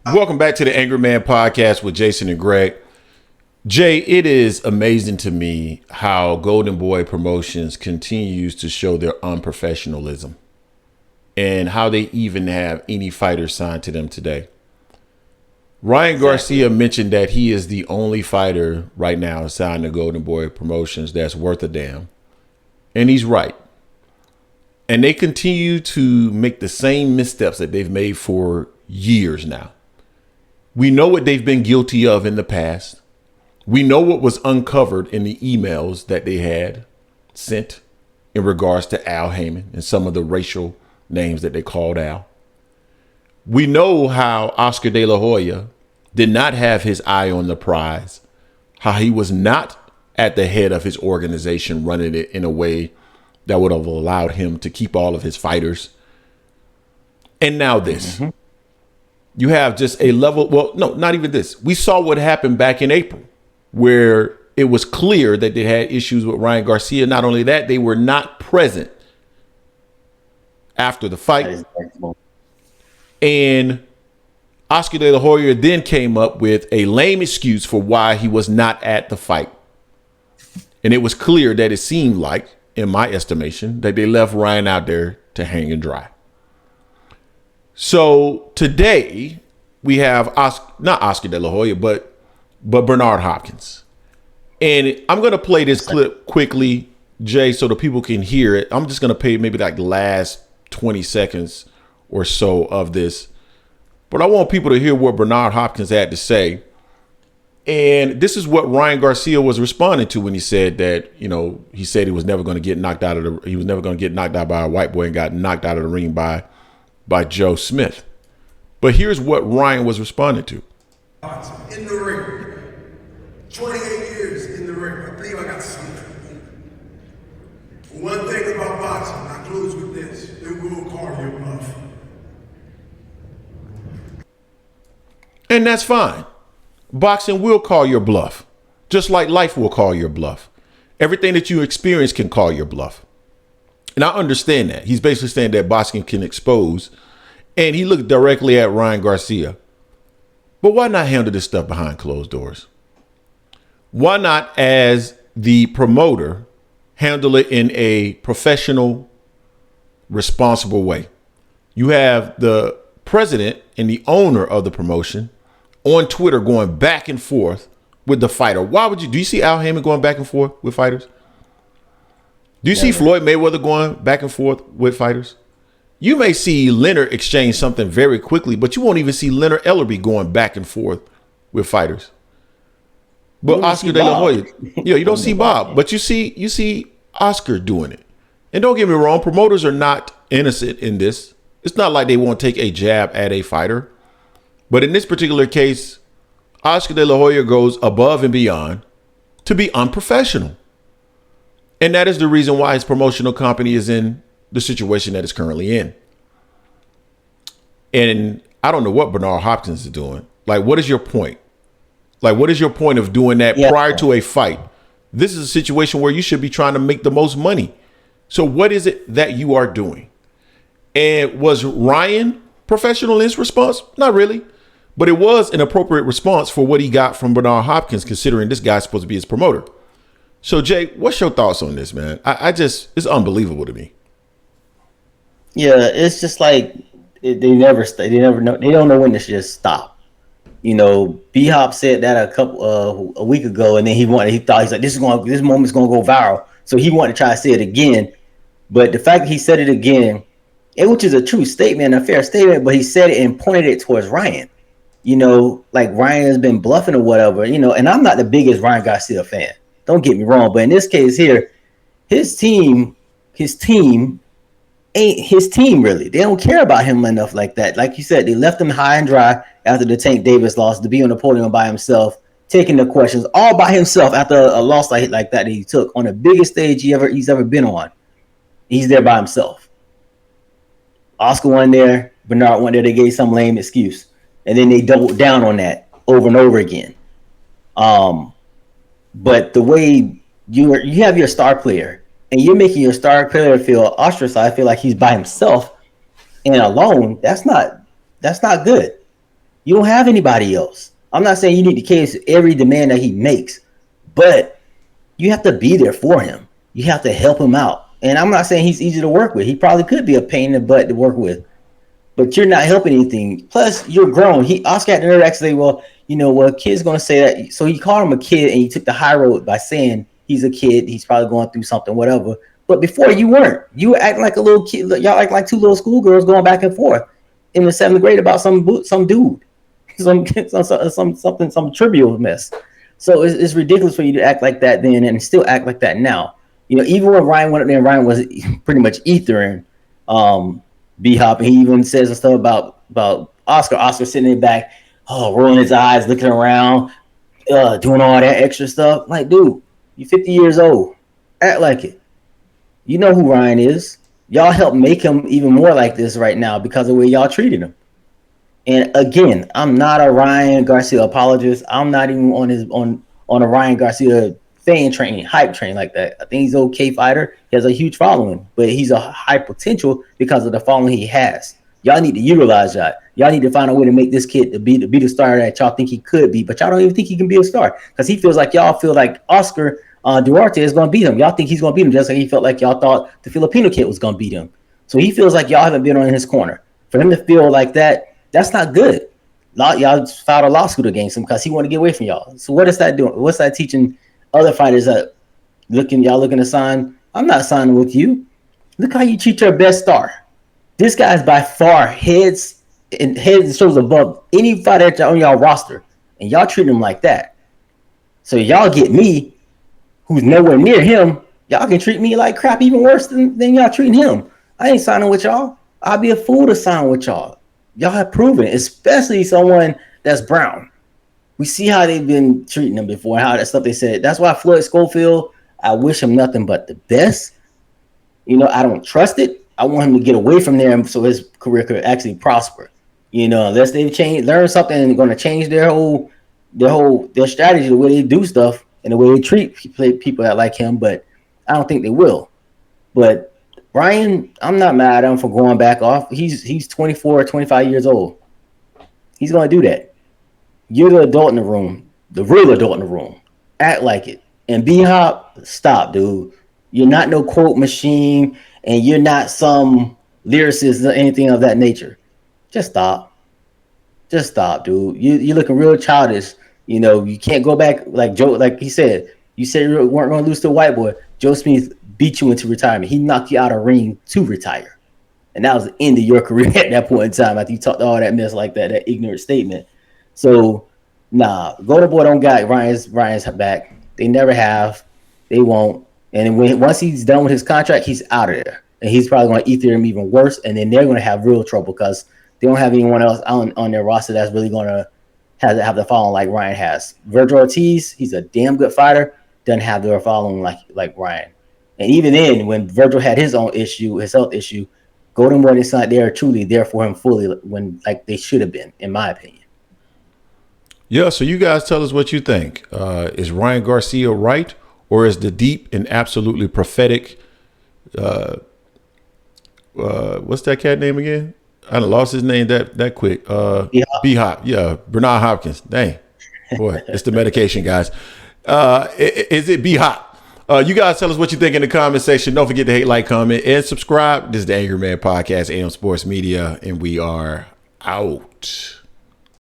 Welcome back to the Angry Man Podcast with Jason and Greg. Jay, it is amazing to me how Golden Boy Promotions continues to show their unprofessionalism and how they even have any fighters signed to them today. Ryan Garcia mentioned that he is the only fighter right now signed to Golden Boy Promotions that's worth a damn. And he's right. And they continue to make the same missteps that they've made for years now. We know what they've been guilty of in the past. We know what was uncovered in the emails that they had sent in regards to Al Heyman and some of the racial names that they called Al. We know how Oscar De La Hoya did not have his eye on the prize, how he was not at the head of his organization running it in a way that would have allowed him to keep all of his fighters. And now this. Mm-hmm. You have just a level, well, no, not even this. We saw what happened back in April, where it was clear that they had issues with Ryan Garcia. Not only that, they were not present after the fight. And Oscar De La Hoya then came up with a lame excuse for why he was not at the fight. And it was clear that it seemed like, in my estimation, that they left Ryan out there to hang and dry. So today we have not Oscar De La Hoya, but Bernard Hopkins. And I'm going to play this clip quickly, Jay, so the people can hear it. I'm just going to play maybe like the last 20 seconds or so of this. But I want people to hear what Bernard Hopkins had to say. And this is what Ryan Garcia was responding to when he said that, he said he was never going to get knocked out he was never going to get knocked out by a white boy and got knocked out of the ring by Joe Smith. But here's what Ryan was responding to. In the ring, 28 years in the ring, I believe I got something. One thing about boxing, I close with this, it will call your bluff. And that's fine. Boxing will call your bluff, just like life will call your bluff. Everything that you experience can call your bluff. And I understand that. He's basically saying that boxing can expose. And he looked directly at Ryan Garcia. But why not handle this stuff behind closed doors? Why not, as the promoter, handle it in a professional, responsible way? You have the president and the owner of the promotion on Twitter going back and forth with the fighter. Do you see Al Heyman going back and forth with fighters? Do you see Floyd Mayweather going back and forth with fighters? You may see Leonard exchange something very quickly, but you won't even see Leonard Ellerby going back and forth with fighters. But Oscar De La Hoya, you don't see Bob, but you see Oscar doing it. And don't get me wrong, promoters are not innocent in this. It's not like they won't take a jab at a fighter. But in this particular case, Oscar De La Hoya goes above and beyond to be unprofessional. And that is the reason why his promotional company is in the situation that it's currently in. And I don't know what Bernard Hopkins is doing. Like, what is your point? Like, what is your point of doing that prior to a fight? This is a situation where you should be trying to make the most money. So what is it that you are doing? And was Ryan professional in his response? Not really. But it was an appropriate response for what he got from Bernard Hopkins, considering this guy's supposed to be his promoter. So, Jay, what's your thoughts on this, man? It's unbelievable to me. Yeah, it's just like they don't know when to just stop. B-Hop said that a week ago, and then he's like, this moment's gonna go viral. So he wanted to try to say it again. But the fact that he said it again, which is a true statement, a fair statement, but he said it and pointed it towards Ryan. Like Ryan has been bluffing or whatever, and I'm not the biggest Ryan Garcia fan. Don't get me wrong, but in this case here, his team ain't his team really. They don't care about him enough like that. Like you said, they left him high and dry after the Tank Davis loss to be on the podium by himself, taking the questions all by himself after a loss like that he took on the biggest stage he's ever been on. He's there by himself. Oscar won there, Bernard won there. They gave some lame excuse, and then they doubled down on that over and over again. But the way you have your star player and you're making your star player feel ostracized, feel like he's by himself and alone, that's not good. You don't have anybody else. I'm not saying you need to cater to every demand that he makes, but you have to be there for him. You have to help him out. And I'm not saying he's easy to work with. He probably could be a pain in the butt to work with, but you're not helping anything. Plus, you're grown. Oscar had the nerve to say, well, kid's going to say that. So he called him a kid, and he took the high road by saying he's a kid. He's probably going through something, whatever. But before, you weren't. You were acting like a little kid. Y'all act like two little schoolgirls going back and forth in the 7th grade about some dude, some trivial mess. So it's ridiculous for you to act like that then and still act like that now. Even when Ryan went up there, Ryan was pretty much ethering B-Hop, and he even says some stuff about Oscar. Oscar sitting in the back, rolling his eyes, looking around, doing all that extra stuff. Like, dude, you're 50 years old. Act like it. You know who Ryan is. Y'all help make him even more like this right now because of the way y'all treated him. And again, I'm not a Ryan Garcia apologist. I'm not even on a Ryan Garcia fan train, hype train like that. I think he's an okay fighter. He has a huge following, but he's a high potential because of the following he has. Y'all need to utilize that. Y'all need to find a way to make this kid to be the star that y'all think he could be, but y'all don't even think he can be a star because he feels like y'all feel like Oscar Duarte is going to beat him. Y'all think he's going to beat him just like he felt like y'all thought the Filipino kid was going to beat him. So he feels like y'all haven't been on his corner. For him to feel like that, that's not good. Y'all filed a lawsuit against him because he wanted to get away from y'all. So what is that doing? What's that teaching other fighters that looking to sign? I'm not signing with you. Look how you treat your best star. This guy's by far heads and shoulders above any fighter that's on y'all roster, and y'all treat him like that. So y'all get me, who's nowhere near him. Y'all can treat me like crap, even worse than y'all treating him. I ain't signing with y'all. I'd be a fool to sign with y'all. Y'all have proven, especially someone that's brown. We see how they've been treating them before, how that stuff they said. That's why Floyd Schofield, I wish him nothing but the best. I don't trust it. I want him to get away from there so his career could actually prosper. Unless they've learn something and going to change their strategy, the way they do stuff and the way they treat people that like him. But I don't think they will. But Ryan, I'm not mad at him for going back off. He's 24 or 25 years old. He's going to do that. You're the adult in the room, the real adult in the room. Act like it. And B-Hop, stop, dude. You're not no quote machine, and you're not some lyricist or anything of that nature. Just stop. Just stop, dude. You're looking real childish. You can't go back like Joe, like he said. You said you weren't going to lose to a white boy. Joe Smith beat you into retirement. He knocked you out of ring to retire. And that was the end of your career at that point in time after you talked all that mess like that ignorant statement. So, Golden Boy don't got Ryan's back. They never have. They won't. And once he's done with his contract, he's out of there. And he's probably going to eat them even worse. And then they're going to have real trouble because they don't have anyone else on their roster that's really going to have the following like Ryan has. Virgil Ortiz, he's a damn good fighter. Doesn't have their following like Ryan. And even then, when Virgil had his own issue, his health issue, Golden Boy and Son, they are truly there for him fully when like they should have been, in my opinion. Yeah, so you guys tell us what you think. Is Ryan Garcia right, or is the deep and absolutely prophetic what's that cat name again? I done lost his name that quick. B-Hop. Yeah, Bernard Hopkins. Dang. Boy, it's the medication, guys. Is it B-Hop? You guys tell us what you think in the comment section. Don't forget to hate, like, comment, and subscribe. This is the Angry Man Podcast, AM Sports Media, and we are out.